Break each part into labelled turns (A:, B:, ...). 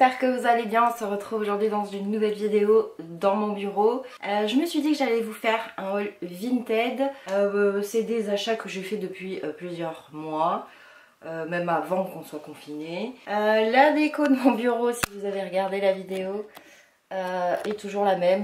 A: j'espère que vous allez bien. On se retrouve aujourd'hui dans une nouvelle vidéo dans mon bureau. Je me suis dit que j'allais vous faire un haul Vinted. C'est des achats que j'ai fait depuis plusieurs mois. Même avant qu'on soit confiné. La déco de mon bureau, si vous avez regardé la vidéo, est toujours la même.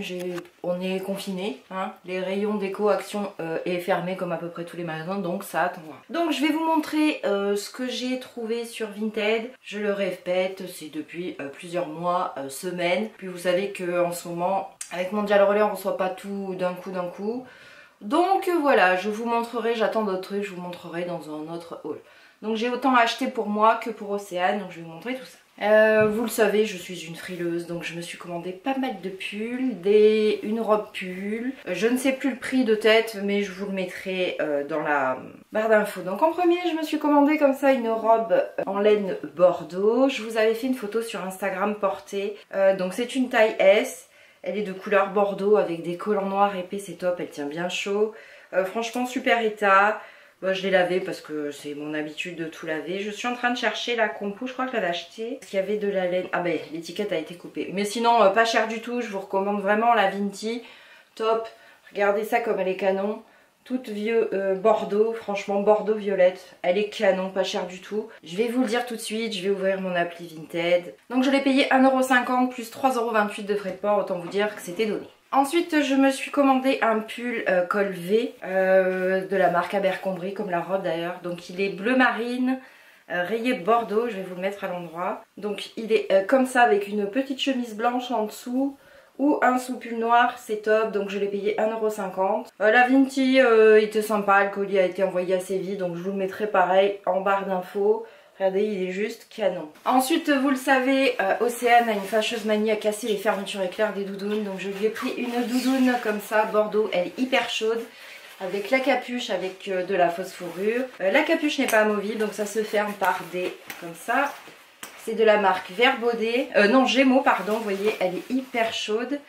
A: On est confiné, hein. Les rayons déco action est fermé comme à peu près tous les magasins, donc ça attendra. Donc je vais vous montrer ce que j'ai trouvé sur Vinted. Je le répète, c'est depuis plusieurs mois, semaines. Puis vous savez qu'en ce moment, avec Mondial Relais, on reçoit pas tout d'un coup. Donc voilà, je vous montrerai, j'attends d'autres trucs, je vous montrerai dans un autre haul. Donc j'ai autant acheté pour moi que pour Océane, donc je vais vous montrer tout ça. Vous le savez, je suis une frileuse, donc je me suis commandé pas mal de pulls, une robe pull. Je ne sais plus le prix de tête, mais je vous le mettrai dans la barre d'infos. Donc en premier, je me suis commandé comme ça une robe en laine bordeaux. Je vous avais fait une photo sur Instagram portée. Donc c'est une taille S. Elle est de couleur bordeaux avec des collants noirs épais, c'est top, elle tient bien chaud. Franchement, super état. Bon, je l'ai lavé parce que c'est mon habitude de tout laver. Je suis en train de chercher la compo, je crois que je l'avais acheté. Parce qu'il y avait de la laine. Ah ben, l'étiquette a été coupée. Mais sinon, pas cher du tout. Je vous recommande vraiment la Vinti. Top. Regardez ça comme elle est canon. Toute vieux bordeaux, franchement bordeaux violette. Elle est canon, pas cher du tout. Je vais vous le dire tout de suite, je vais ouvrir mon appli Vinted. Donc je l'ai payé 1,50€ plus 3,28€ de frais de port. Autant vous dire que c'était donné. Ensuite, je me suis commandé un pull col V de la marque Abercrombie, comme la robe d'ailleurs. Donc il est bleu marine, rayé bordeaux, je vais vous le mettre à l'endroit. Donc il est comme ça avec une petite chemise blanche en dessous ou un sous-pull noir, c'est top. Donc je l'ai payé 1,50€. La Vinti était sympa, le colis a été envoyé assez vite, donc je vous le mettrai pareil en barre d'infos. Regardez, il est juste canon. Ensuite, vous le savez, Océane a une fâcheuse manie à casser les fermetures éclairs des doudounes. Donc je lui ai pris une doudoune comme ça, bordeaux. Elle est hyper chaude. Avec la capuche, avec de la fausse fourrure. La capuche n'est pas amovible, donc ça se ferme par des... comme ça. C'est de la marque Verbaudet. Non, Gémeaux, pardon. Vous voyez, elle est hyper chaude.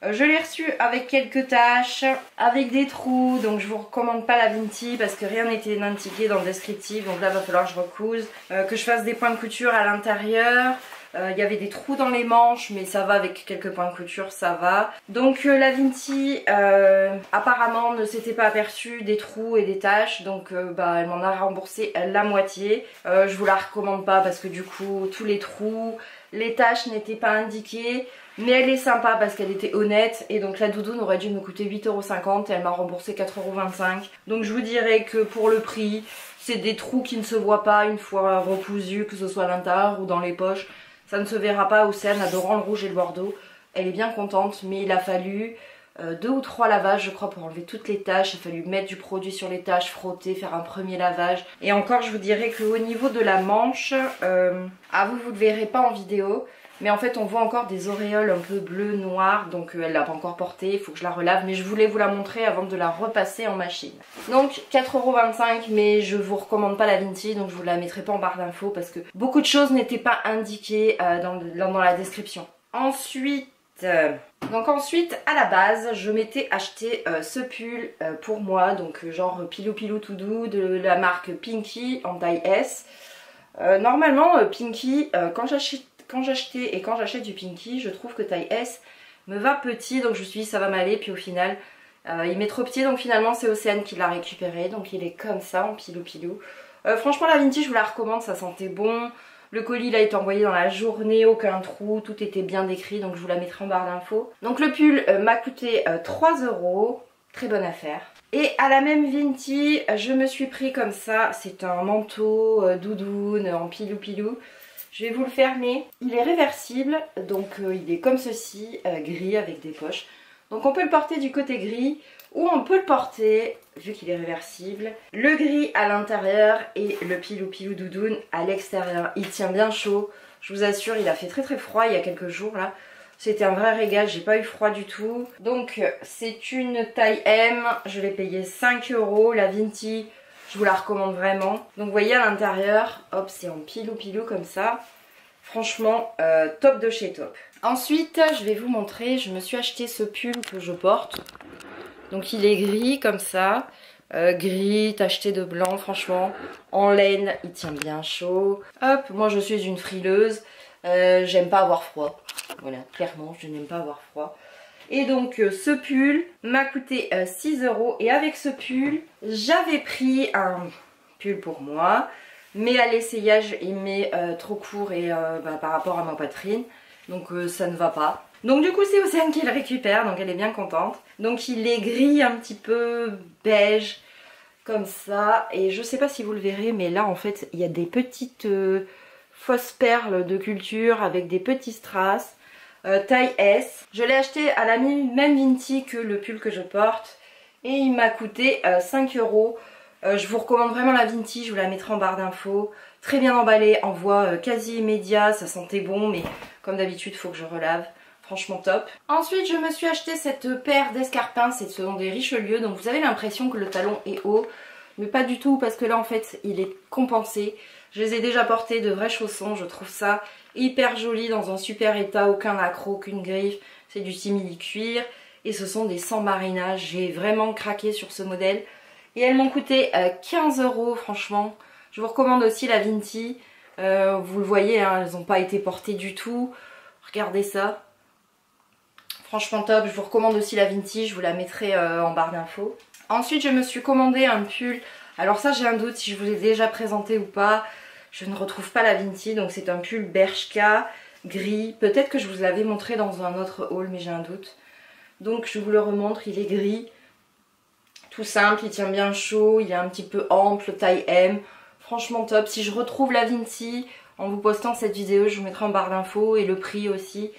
A: Je l'ai reçue avec quelques taches, avec des trous, donc je vous recommande pas la Vinti parce que rien n'était indiqué dans le descriptif, donc là va falloir que je recouse, que je fasse des points de couture à l'intérieur. Il y avait des trous dans les manches, mais ça va avec quelques points de couture, ça va. Donc la Vinti apparemment ne s'était pas aperçue des trous et des taches, donc elle m'en a remboursé la moitié. Je vous la recommande pas parce que du coup tous les trous, les taches n'étaient pas indiquées. Mais elle est sympa parce qu'elle était honnête et donc la doudoune aurait dû me coûter 8,50€ et elle m'a remboursé 4,25€. Donc je vous dirais que pour le prix, c'est des trous qui ne se voient pas une fois recousus, que ce soit à l'intérieur ou dans les poches. Ça ne se verra pas. Océane adorant le rouge et le bordeaux. Elle est bien contente, mais il a fallu 2 ou 3 lavages je crois pour enlever toutes les taches. Il a fallu mettre du produit sur les taches, frotter, faire un premier lavage. Et encore je vous dirais qu'au niveau de la manche, vous le verrez pas en vidéo. Mais en fait on voit encore des auréoles un peu bleu noir, donc elle l'a pas encore portée, il faut que je la relave, mais je voulais vous la montrer avant de la repasser en machine. Donc 4,25€, mais je vous recommande pas la Vinti, donc je vous la mettrai pas en barre d'infos parce que beaucoup de choses n'étaient pas indiquées dans la description. Ensuite, à la base, je m'étais acheté ce pull pour moi, donc genre pilou pilou tout doux de la marque Pinky en taille S. Normalement Pinky, quand j'achetais et quand j'achète du Pinky, je trouve que taille S me va petit, donc je me suis dit ça va m'aller, puis au final il m'est trop petit, donc finalement c'est Océane qui l'a récupéré, donc il est comme ça en pilou pilou. Franchement la Vinti je vous la recommande, ça sentait bon, le colis il a été envoyé dans la journée, aucun trou, tout était bien décrit, donc je vous la mettrai en barre d'infos. Donc le pull m'a coûté 3€, très bonne affaire. Et à la même Vinti, je me suis pris comme ça, c'est un manteau doudoune en pilou pilou. Je vais vous le fermer. Il est réversible, donc il est comme ceci, gris avec des poches. Donc on peut le porter du côté gris ou on peut le porter, vu qu'il est réversible, le gris à l'intérieur et le pilou pilou doudoune à l'extérieur. Il tient bien chaud, je vous assure, il a fait très très froid il y a quelques jours là. C'était un vrai régal, j'ai pas eu froid du tout. Donc c'est une taille M, je l'ai payé 5€, la Vinti. Je vous la recommande vraiment. Donc vous voyez à l'intérieur, hop, c'est en pilou pilou comme ça. Franchement, top de chez top. Ensuite, je vais vous montrer, je me suis acheté ce pull que je porte. Donc il est gris comme ça. Gris, tacheté de blanc, franchement. En laine, il tient bien chaud. Hop, moi je suis une frileuse. J'aime pas avoir froid. Voilà, clairement, je n'aime pas avoir froid. Et donc ce pull m'a coûté 6 € et avec ce pull, j'avais pris un pull pour moi. Mais à l'essayage, il m'est trop court et par rapport à ma poitrine. Donc ça ne va pas. Donc du coup c'est Océane qui le récupère, donc elle est bien contente. Donc il est gris un petit peu beige, comme ça. Et je sais pas si vous le verrez, mais là en fait il y a des petites fausses perles de culture avec des petits strass. Taille S. Je l'ai acheté à la même Vinti que le pull que je porte. Et il m'a coûté 5 €. Je vous recommande vraiment la Vinti, je vous la mettrai en barre d'infos. Très bien emballée, envoi quasi immédiat, ça sentait bon, mais comme d'habitude, il faut que je relave. Franchement top. Ensuite, je me suis acheté cette paire d'escarpins, ce sont des Richelieu. Donc vous avez l'impression que le talon est haut, mais pas du tout parce que là en fait, il est compensé. Je les ai déjà portés, de vrais chaussons, je trouve ça hyper joli, dans un super état, aucun accroc, aucune griffe. C'est du simili-cuir et ce sont des sans marinage. J'ai vraiment craqué sur ce modèle. Et elles m'ont coûté 15 € franchement. Je vous recommande aussi la Vinti. Vous le voyez, hein, elles n'ont pas été portées du tout. Regardez ça. Franchement top. Je vous recommande aussi la Vinti. Je vous la mettrai en barre d'infos. Ensuite, je me suis commandé un pull. Alors ça, j'ai un doute si je vous l'ai déjà présenté ou pas. Je ne retrouve pas la Vinti. Donc c'est un pull Bershka gris. Peut-être que je vous l'avais montré dans un autre haul, mais j'ai un doute. Donc je vous le remontre. Il est gris. Tout simple, il tient bien chaud, il est un petit peu ample, taille M. Franchement top. Si je retrouve la Vinti en vous postant cette vidéo, je vous mettrai en barre d'infos et le prix aussi.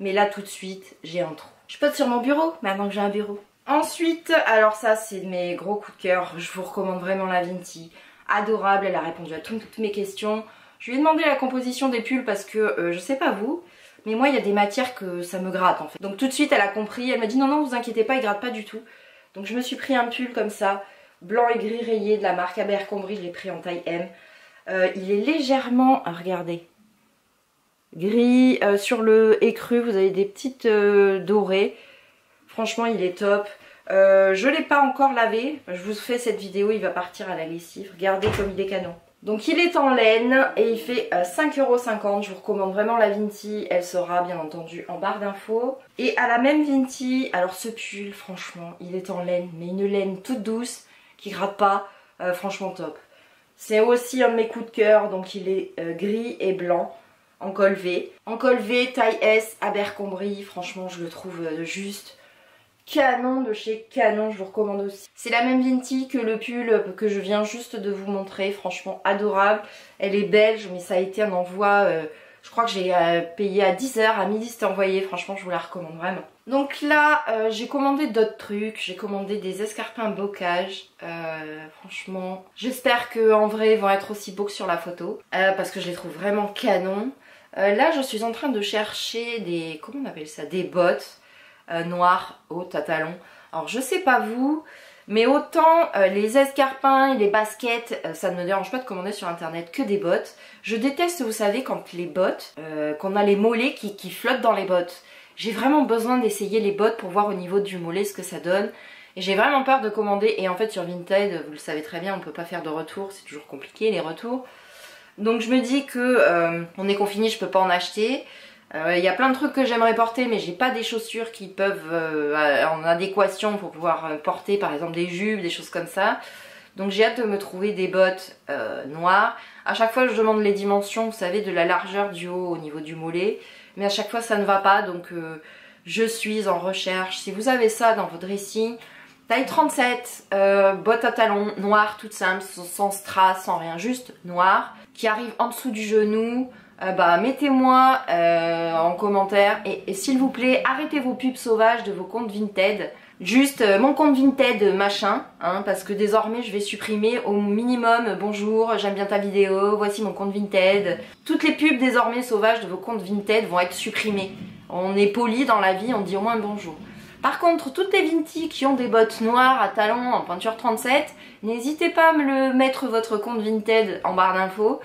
A: Mais là tout de suite, j'ai un trou. Je poste sur mon bureau, maintenant que j'ai un bureau. Ensuite, alors ça c'est mes gros coups de cœur. Je vous recommande vraiment la Vinti. Adorable, elle a répondu à toutes mes questions. Je lui ai demandé la composition des pulls parce que je sais pas vous, mais moi il y a des matières que ça me gratte en fait. Donc tout de suite elle a compris, elle m'a dit non non vous inquiétez pas, il gratte pas du tout. Donc je me suis pris un pull comme ça, blanc et gris rayé de la marque Abercrombie, je l'ai pris en taille M. Il est légèrement, regardez, gris. Sur le écru, vous avez des petites dorées. Franchement, il est top. Je ne l'ai pas encore lavé. Je vous fais cette vidéo, il va partir à la lessive. Regardez comme il est canon. Donc il est en laine et il fait 5,50 €. Je vous recommande vraiment la Vinti. Elle sera bien entendu en barre d'infos. Et à la même Vinti, alors ce pull, franchement, il est en laine. Mais une laine toute douce, qui gratte pas. Franchement top. C'est aussi un de mes coups de cœur. Donc il est gris et blanc. En col V. En col V, taille S, Abercrombie. Franchement, je le trouve juste canon de chez Canon, je vous recommande aussi. C'est la même Vinti que le pull que je viens juste de vous montrer, franchement adorable. Elle est belge mais ça a été un envoi, je crois que j'ai payé à 10 h, à midi c'était envoyé, franchement je vous la recommande vraiment. Donc là j'ai commandé d'autres trucs, j'ai commandé des escarpins bocage, franchement j'espère qu'en vrai ils vont être aussi beaux que sur la photo, parce que je les trouve vraiment canon. Là je suis en train de chercher des, comment on appelle ça, des bottes. Noir, haute à talons. Alors je sais pas vous, mais autant les escarpins et les baskets, ça ne me dérange pas de commander sur internet que des bottes. Je déteste, vous savez, quand les bottes, qu'on a les mollets qui flottent dans les bottes. J'ai vraiment besoin d'essayer les bottes pour voir au niveau du mollet ce que ça donne. Et j'ai vraiment peur de commander. Et en fait sur Vinted, vous le savez très bien, on peut pas faire de retour, c'est toujours compliqué les retours. Donc je me dis que on est confiné, je peux pas en acheter. Il y a plein de trucs que j'aimerais porter mais j'ai pas des chaussures qui peuvent en adéquation pour pouvoir porter par exemple des jupes, des choses comme ça. Donc j'ai hâte de me trouver des bottes noires. À chaque fois je demande les dimensions, vous savez, de la largeur du haut au niveau du mollet. Mais à chaque fois ça ne va pas, donc je suis en recherche. Si vous avez ça dans votre dressing, taille 37, bottes à talons noires toutes simples, sans strass, sans rien, juste noires, qui arrivent en dessous du genou. Mettez-moi en commentaire et s'il vous plaît arrêtez vos pubs sauvages de vos comptes Vinted. Juste mon compte Vinted machin, hein, parce que désormais je vais supprimer au minimum bonjour, j'aime bien ta vidéo, voici mon compte Vinted. Toutes les pubs désormais sauvages de vos comptes Vinted vont être supprimées. On est poli dans la vie, on dit au moins bonjour. Par contre, toutes les Vinti qui ont des bottes noires à talons en pointure 37, n'hésitez pas à me le mettre votre compte Vinted en barre d'infos.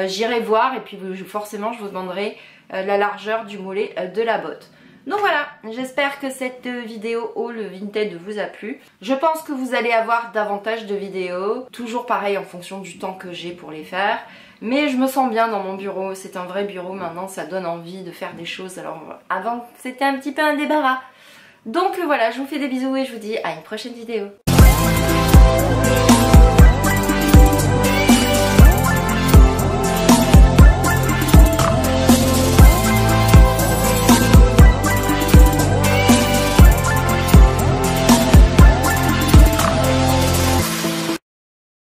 A: J'irai voir et puis forcément je vous demanderai la largeur du mollet de la botte. Donc voilà, j'espère que cette vidéo haul Vinted vous a plu. Je pense que vous allez avoir davantage de vidéos, toujours pareil en fonction du temps que j'ai pour les faire. Mais je me sens bien dans mon bureau, c'est un vrai bureau maintenant, ça donne envie de faire des choses. Alors avant c'était un petit peu un débarras. Donc voilà, je vous fais des bisous et je vous dis à une prochaine vidéo.